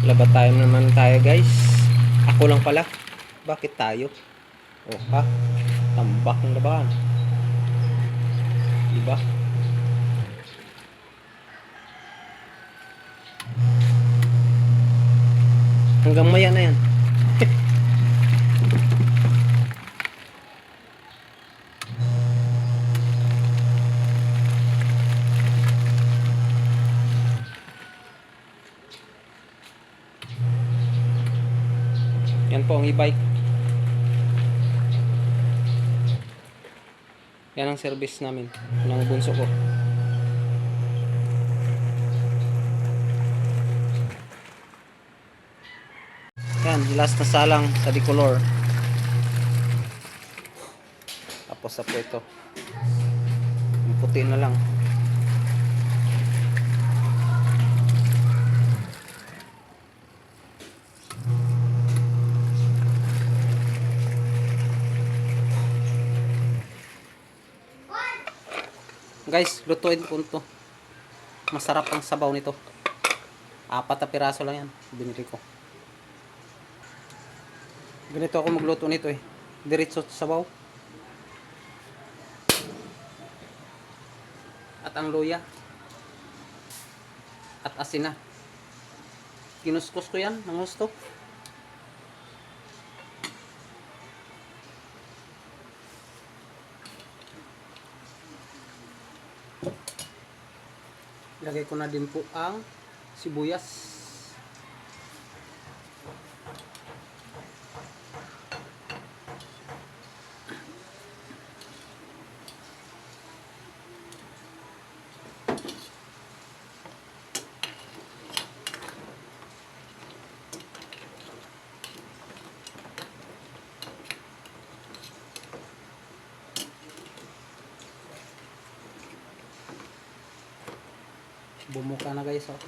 Labat tayo naman tayo guys. Ako lang pala. Bakit tayo? Oh ha? Tambak ng labahan. Diba? Hanggang maya na yan. Yan po ang e-bike. Yan ang service namin ng bunso ko. Yan, last na salang sa Dicolor. Tapos sa po ito. Yung puti na lang. Guys, lutuin ko ito. Masarap ang sabaw nito. 4 na piraso lang yan. Binili ko. Ganito ako magluto nito eh. Diretso sa sabaw. At ang luya. At asin na. Kinuskus ko yan ng gusto. Lagay ko na din po ang sibuyas. Bumuka na guys, oh.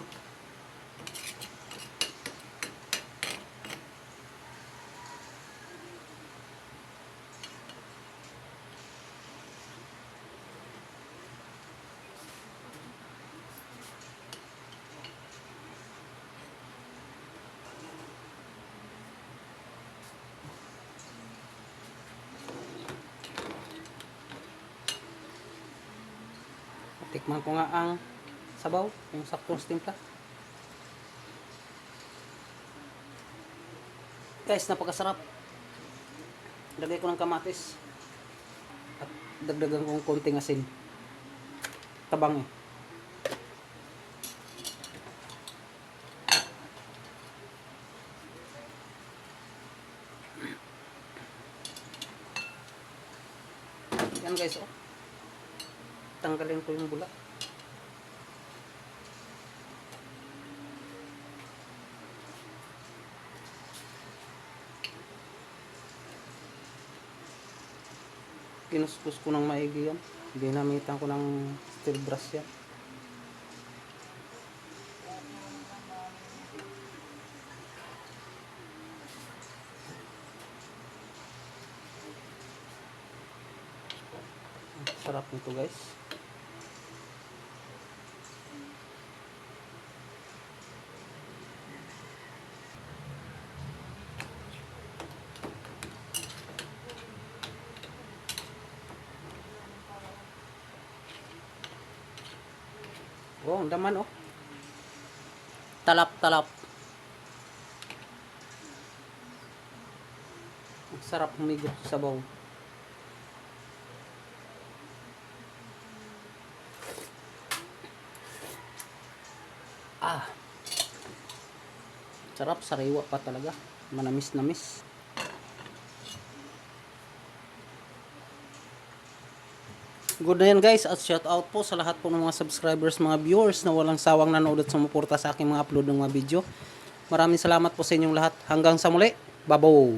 Tikman ko nga ang sabaw, yung saktong timpla. Guys, napakasarap. Lagay ko ng kamatis at dagdagan kong konting asin. Tabang eh. Yan guys, oh. Tanggalin ko yung bula. Kinuskus ko ng maigi yan. Ginamitan ko ng steel brush yan. Sarap nito guys. Oh, ang daman oh. Talap-talap. Ang sarap humigop sa sabaw. Ah. Sarap, sariwa pa talaga. Manamis-namis. Good na yan guys, at shout out po sa lahat po ng mga subscribers, mga viewers na walang sawang nanood at sumuporta sa aking mga upload ng mga video. Maraming salamat po sa inyong lahat. Hanggang sa muli. Babaw!